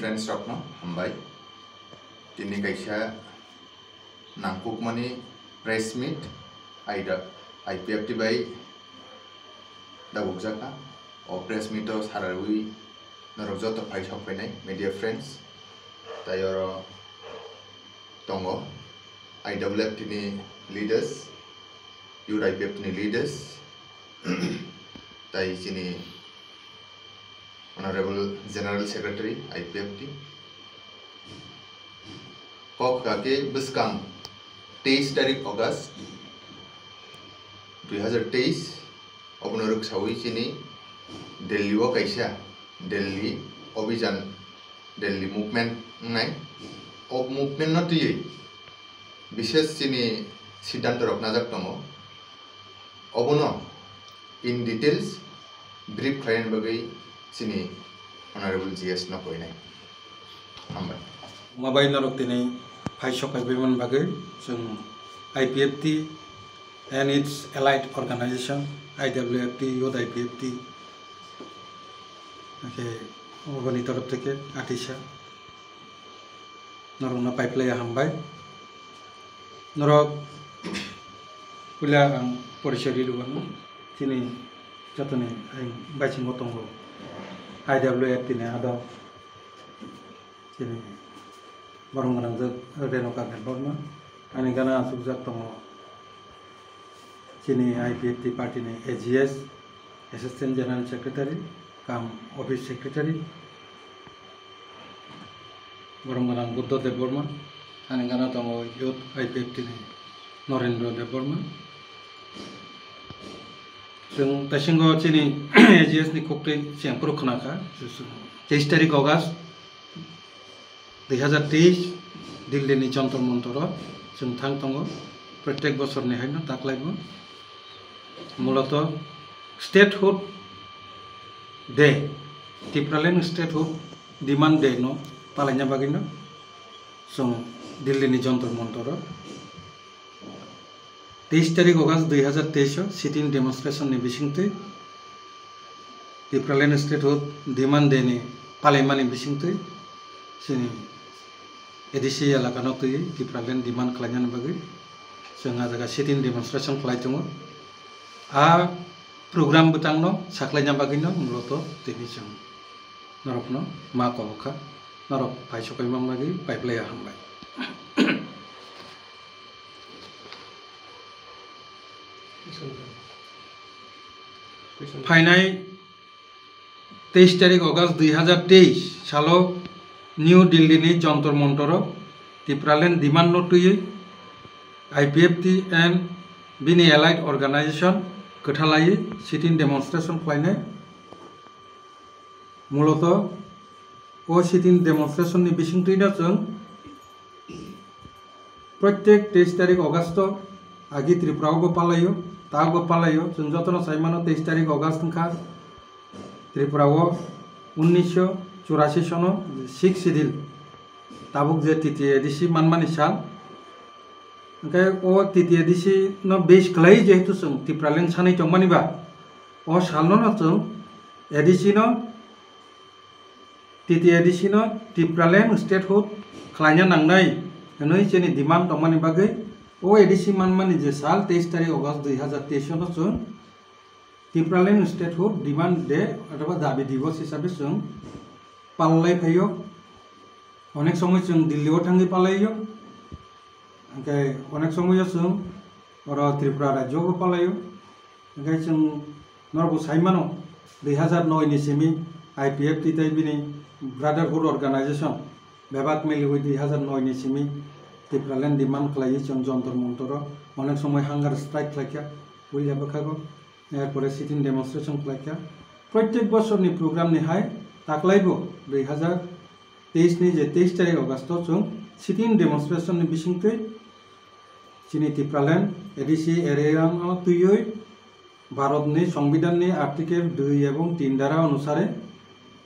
friends rokno hambai tini kaisa nangkukmani press meet aida IPFT bai dabukjaka o press meet o sarawi norokjoto phai sokpainai media friends tayoro tongo IWF tini leaders youth IPFT ni leaders tai sini Honorable General Secretary IPFT kok kake beskang 23 tarik August 2023 obnoruk sawi sini Delhi o kaisa Delhi Abhijan Delhi movement ngai ob movement not ye bishes sini siddhanto rokna jak tongo obono in details brief khlain bagai sini Honorable GS no koinai hambai mabai narok tini phai sokai beman bagai jeng IPFT and its allied organization IWFT youth IPFT oke obani taraf theke atisa norona pipeline hambai norok pula ang porishari lugan sini jatone ai bacing gotongo IWF tini ada sini barang barang renoka berborma ani gana subjak tongo sini IPFT party ni AGS Assistant General Secretary kam Office Secretary barang barang Buddha Deborma ani gana tongo youth IPFT ni Norendra Deborma जों दासिमबो चिनि एजिएस नि कोक्टे सिंहपुर खनाखा 23 तारिख अगस्त 2023 दिल्ली नि जंतर मंतर जों थां दङ प्रत्येक बोसोरनि हायनो दाख्लायबो मूलत स्टेटहुड डे टिप्रालेन स्टेटहुड डिमांड डे नो पालायना बागिनो जों दिल्ली नि जंतर मंतर 23 तारिख अगस्त 2023 सिटिंग डेमोन्स्ट्रेशन नि बिसिंगथै टिप्रालेन स्टेटहुड डिमांड डे नि पालायमानि बिसिंगथै जोंनि एडिसि एलाकानो तै टिप्रालेन डिमांड खालायनानै बागै जोंहा जागा सिटिंग डेमोन्स्ट्रेशन खालायदों आ प्रोग्राम बिथांनो साख्लायना बागैनो मूलत दिनै जों नरकनो मा कबखा नरक फायसकाय मामागै पाइपलाया हामबाय फाइनाल 23 तारिख अगस्त 2023 सालो न्यू दिल्ली नि जंतर मंतर टिप्रालेन डिमांड नटुयै IPFT एंड बिनि एलाइड ऑर्गेनाइजेशन कथालायै सिटिंग डेमोन्स्ट्रेशन खालायनाय मूलत ओ सिटिंग डेमोन्स्ट्रेशन नि बिसिंथैनो जों प्रत्येक 23 तारिख अगस्त आगि त्रिपुरायावबो पालायो ताबो पालायो जों जतन साइमानो 23 तारिख अगस्त खा त्रिपुरायाव 1984 सनो 6 सिडिल ताबुक जे तिथि एडिसि मानमानि साल ओंखाय ओ तिथि एडिसि न बेस खलाय जेहेतु जों टिप्रालेन सानै तंमानिबा ओ सालनो न जों एडिसि न तिथि एडिसि न टिप्रालेन स्टेटहुड खलायना नांनाय नै जेनि डिमांड तंमानि बागै ओ एडिसि मानमानि जे साल 23 तारिख अगस्त 2023 सनो जों टिप्रालेन स्टेटहुड डिमांड डे अथवा दाबि दिवस हिसाबै जों पालनाय फैयो अनेक समय जों दिल्लीयाव थाङै पालायो ओंखाय अनेक समय जों त्रिपुरा राज्योआवबो पालायो ओंखाय जों नरगु साइमानो 2009 नि सिमि IPFT ताइ बिनि ब्रादारहुड अर्गानाइजेशन बेबाक मेलि 2009 नि सिमि टिप्रालेन डिमांड खालायो जों जंतर मंतर अनेक समय हांगार स्ट्राइक खालाया बुलियाबो खागो एरपरे सिटिंग डेमोन्स्ट्रेशन खालाया प्रत्येक बोसोरनि प्रोग्राम नि हाय दाख्लायबो 2023 नि जे 23 तारिख अगस्त जों सिटिंग डेमोन्स्ट्रेशन नि बिसिंथै चिनि टिप्रालेन एडिसि एरियानो तुयै भारतनि संविधाननि आर्टिकल 2 एवं 3 धारा अनुसारे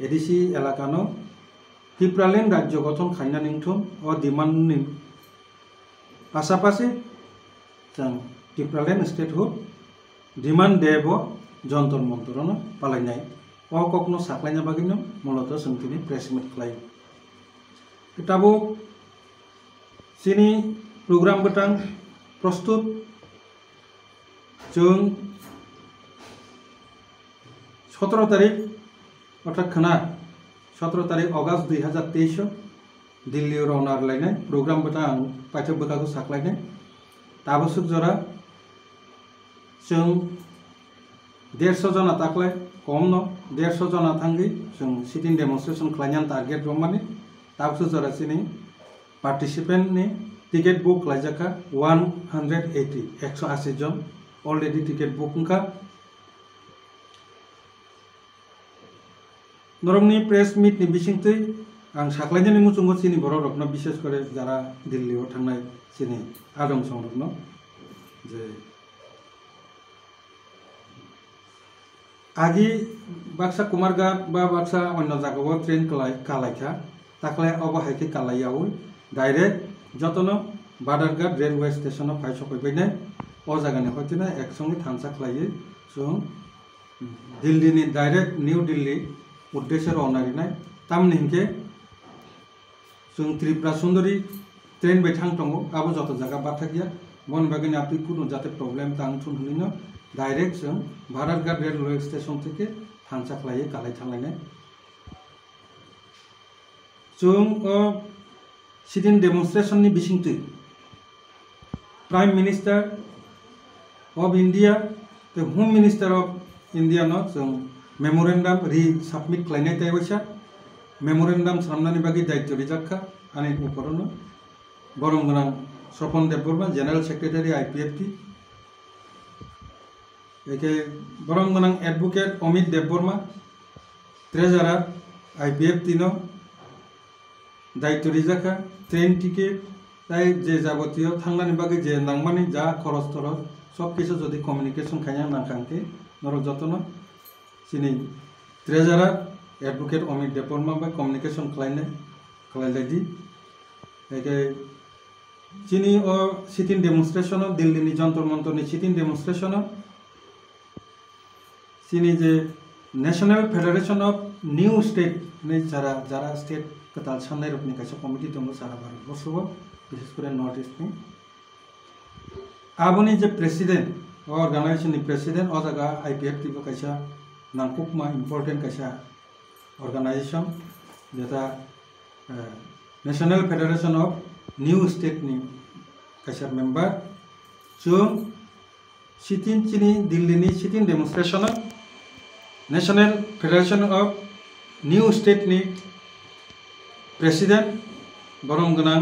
एडिसि एलाकानो टिप्रालेन राज्य गठन खायना निंथुम ओ डिमांड नि पासापासि जों टिप्रालेन स्टेटहुड डिमांड देबो जंतर मंतर पालायनाय अ कखनो साख्लायना बागिनो मूलत जों दिनै प्रेस मिट खालायो किताबो सिनी प्रोग्राम बटang प्रस्तुत जों 17 तारीख अर्थात खना 17 तारीख अगस्त 2023 दिल्ली रवाना लायनाय प्रोग्राम बटang पाठ्य बकाखौ साख्लायनाय ताबसुक जरा जों 150 जना ताकलाय कम न 150 जना थांगि जों सिटिं डेमनस्ट्रेशन खालायनाय टारगेट दं माने ताबसुक जरा सिनि पार्टिसिपेंट नि टिकेट बुक लायजाखा 180 जन ऑलरेडी टिकेट बुक का नरमनि प्रेस मीट नि बिसिंथै आं साख्लायनायनि मुचुंगो सिनि बर' रखना विशेष करे जारा दिल्लीयाव थांनाय सिनि आदम संरक्षण जे आगि बाक्सा कुमारघाट बा बाक्सा अन्य जागायाव ट्रेन कालायखा ताकलाय अबहायके कालायाव डायरेक्ट जतन बादारघाट रेलवे स्टेशन फाय सफैबायनाय अ जागानि हयतोना एकसंगे थांसाख्लायो जों दिल्लीनि डायरेक्ट न्यू दिल्ली उद्देश्य रवानारिनाय तामनि हिंके जों त्रिपुरा सुंदरी ट्रेन बैठां दङ आबो जत जागा बाथा गैया बन बागैनि आपनि कुनु जाते प्रब्लेम तां थुनहैनो डायरेक्ट जों बादारघाट रेलवे स्टेशन থেকে थांसाख्लायो कालाय थांलायनाय जों सिटिं डेमनस्ट्रेशन नि बिसिंथै prime minister of India the home minister of India न जों मेमोरेंडम रि सबमिट खालायनाय तायवैसा मेमोरेंडम सामनानि बागै दायित्व रिजाखा आनि उपरनो बरम गोनां स्वपन देबबर्मा जनरल सेक्रेटारि आईपीएफटी एके बरम गोनां एडवोकेट अमित देबबर्मा ट्रेजारार आईपीएफटी न दायित्व रिजाखा ट्रेन टिकेट ताई जे जाबतीय थांनानि बागै जे नांमानि जा खरच तरच सब किछु जदि कम्युनिकेशन खाया नांखांके नर जतन सिनि ट्रेजारार एडवोकेट अमित देबबर्मा बा कम्युनिकेशन खालायलायदि एके सिनि सिटिं डेमनस्ट्रेशन दिल्लीनि जंतर मंतरनि सिटिं डेमनस्ट्रेशन सिनि जे national federation of new state ने जारा स्टेट कताल साननाय रखनि कायसा कमिटि दङ सारा भारतबर्षआव विशेष करे नॉर्थ ईस्ट नि आबोनि जे प्रेसिडेंट ऑर्गेनाइजेशन नि प्रेसिडेंट अ जागा आईपीएफटी बो कायसा नांकुकमा इम्पोर्टेंट कायसा ऑर्गेनाइजेशन जेता national federation of new state नि कायसा मेंबर जों सिटिं चिनि दिल्लीनि sit-in demonstration national federation of new state नि प्रेसिडेंट बरम गोनां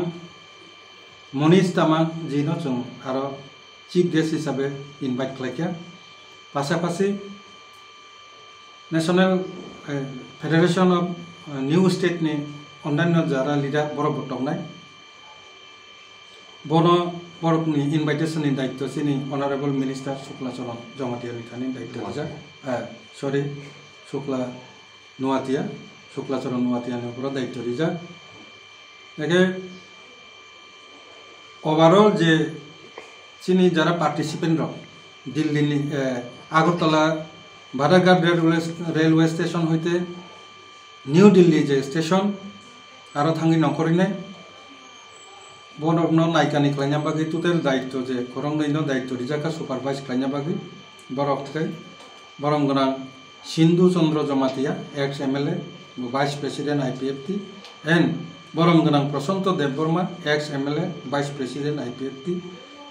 मनीष तामां जी न जों आरो चीफ गेस्ट हिसाबै इनभाइट खालायखा पासापासि national federation of new state नि अन्यान्य जारा लीडर बरफ दंनाय बनो बरफनि इनभाइटेशन नि दायित्व सिनि ऑनरेबल मिनिस्टर शुक्लाचरण जमातियानि थानि दायित्व जा सॉरी शुक्लाचरण नुवातियानि ऊपर दायित्व रिजा एके ओवरऑल जे सिनि जारा पार्टिसिपेंट रक दिल्ली आगरतला बादारघाट रेलवे स्टेशन होते न्यू दिल्ली जे स्टेशन आरो थांगि नखरिनाय बरफनो नायकानि खालायना बागै टोटल दायित्व जे खरंनैनो दायित्व रिजाखा सुपारवाइज खालायना बागै बरफ थाखाय बरम गोनां Sindhu Chandra Jamatia ex MLA vice president IPFT and बरम गोनां Prashant Debbarma ex MLA vice president IPFT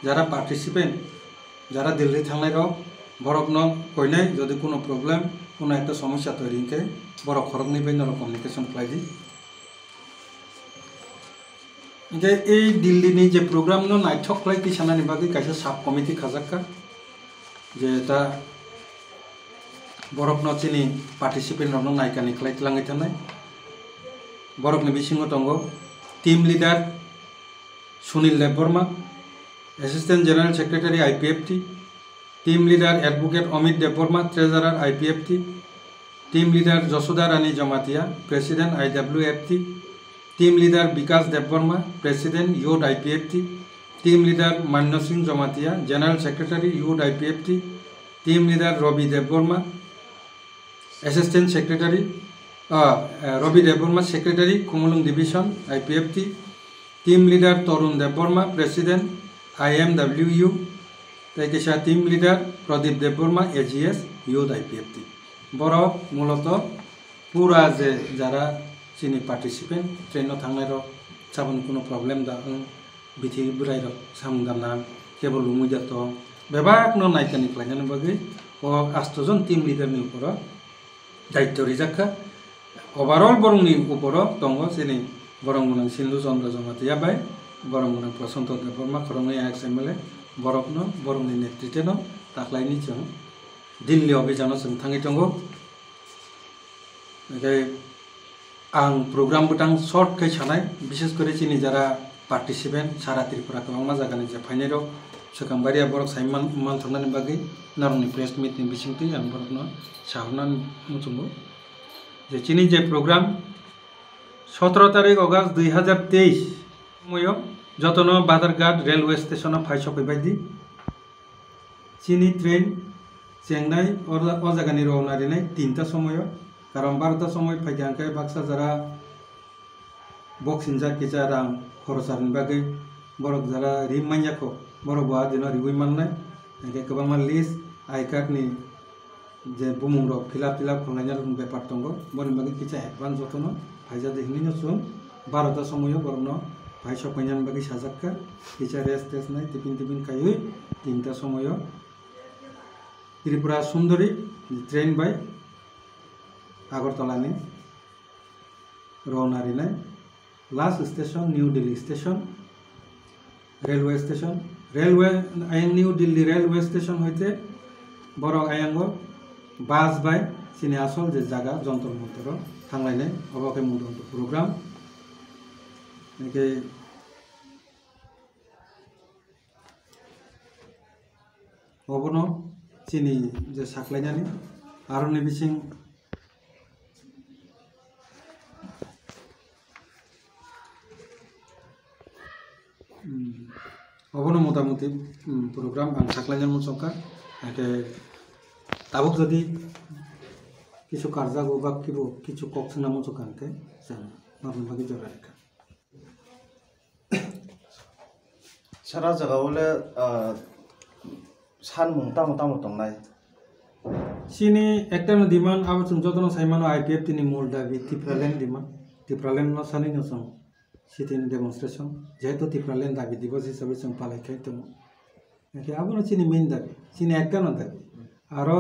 जारा पार्टिसिपेंट जारा दिल्ली थांनाय रक बरफनो कयनाय जदि कोनो प्रॉब्लेम कोनो एक समस्या तैयारी के बरफ खरंनिफ्राय नर कम्युनिकेशन खालायदि जे ए दिल्लीनि जे प्रोग्राम नो नायथक खालाय किसानानि बागै कायसा सब कमिटि खाजाक्का जे दा बरफनो चिनि पार्टिसिपेंट रनो नायकानि खालायलाङै थानाय बरफनि बिसिङाव दङ team leader Sunil Debbarma assistant general secretary IPFT team leader advocate Amit Debbarma treasurer IPFT team leader Jasoda Rani Jamatia president IWFT team leader Vikas Debbarma president youth IPFT team leader Manya Singh Jamatia general secretary youth IPFT team leader Ravi Debbarma assistant secretary Robi Deborma, Secretary, Kumulung Division, IPFT. Team Leader Torun Deborma, President, IMWU. Taikisha Team Leader Pradip Deborma, AGS, Youth IPFT. Boro Muloto, Pura je Jara Sini participant, train no Tangero, Sabun Kuno problem da Biti Burairo, Samdana, Cable Lumujato, Bebak no Naikani Plagan Bagi, or Astozon Team Leader Nuporo, Daito Rizaka, overall Borungi Uporo, Tongo, Sini, Borongun Sindus on the Zomatiabai, Borongun Prosanto de Burma, Corona XML, Borokno, Borungi Triteno, Taklaini Chong, Dilli Obijanos and Tangitongo. Okay, ang program butang short ke chanai, bishes kore chini jara participant, Sara Tripura Kama Zagani Japanero, Sakambaria Borok Simon Mantanan Bagi, Narni press meeting Bishingti and Borokno, Shahunan Mutumbo. The chini je program, 17 তারিখ August 2023 ময় যতন Badharghat railway station ফাইসক বাইদি চিনি train চেংনাই ও জায়গানি রওনারি নাই 3টা সময় কারণ 12টা সময় ফাইজানকাই বাক্সা যারা বক্সিন জাকিজা রাং খরচারনি বাগৈ বরক যারা রিম মাইয়াখো বরক বা দিন রিগুই মাননাই একে গোबां লিস্ট আই কার্ডনি যে বুমুং রক ফিলাপ খালাইনার ব্যাপার দङ বনি বাগৈ কিছা এডভান্স যতন ফাইজা দেখিনি সুন 12টা সময় বরন ভাই সপাইনান বাগৈ সাজাক্কা কিছা রেস্ট টেস্ট নাই টিফিন খাই 3টা সময় ত্রিপুরা সুন্দরী ট্রেন বাই আগরতলা নি রওনারি নাই last station new Delhi station railway station railway আইন নিউ দিল্লি রেলওয়ে স্টেশন হইতে বড় আয়াঙ্গ বাস বাই চিনি আসল যে জায়গা যন্ত্র মন্ত্র থাংলাইনাই অবকে মুদন্ত প্রোগ্রাম একে অবন চিনি যে সাকলাইনানি আরো নিবিসিং অবন মোটামুটি প্রোগ্রাম আং সাকলাইনান মুসকা একে তাবুক যদি কিছু কার্যাগো বা কিছু কক্সনা মুসকানকে নরমাল ভাগে জড়াইকা সারা জায়গা হলে সানমুং তামো দंनाय सिनी एकटा डिमांड अब जों जतन साइमानो आईपीएफ तिनि मूल दाबी टिप्रालेन डिमांड टिप्रालेन न सानि न जों सिटिन डेमोन्स्ट्रेशन जेहेतु टिप्रालेन दाबी दिवस हिसाबै जों पालायखाय दङ एके आबनो सिनि मेइन दाबी सिनि एकटा न दाबी आरो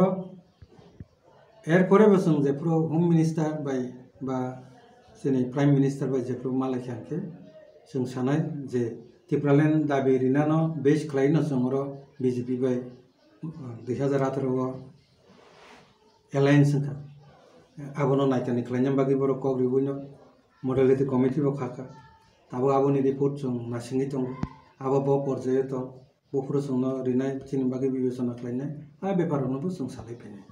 एरपरे जों जेफ्रो होम मिनिस्टार बाय बा सिनि प्राइम मिनिस्टार बाय जेफ्रो मालायखानके जों सानाय जे टिप्रालेन दाबी रिनानो बेस खालायनो जोंरो बीजेपी बाय 2018 एलायंस का आबनो नायतानि खालायनाम बागै बर कग्रिबुनो मडेलिटी कमिटी बो खाका ताबो आबोनि रिपोर्ट जों नासिङै दङ आबो ब पर्याय दं बफोर जोंनो रिनाय चिनि बागै बिबेचना खालायनाय आ बेफारावनो जों सालायफैनाय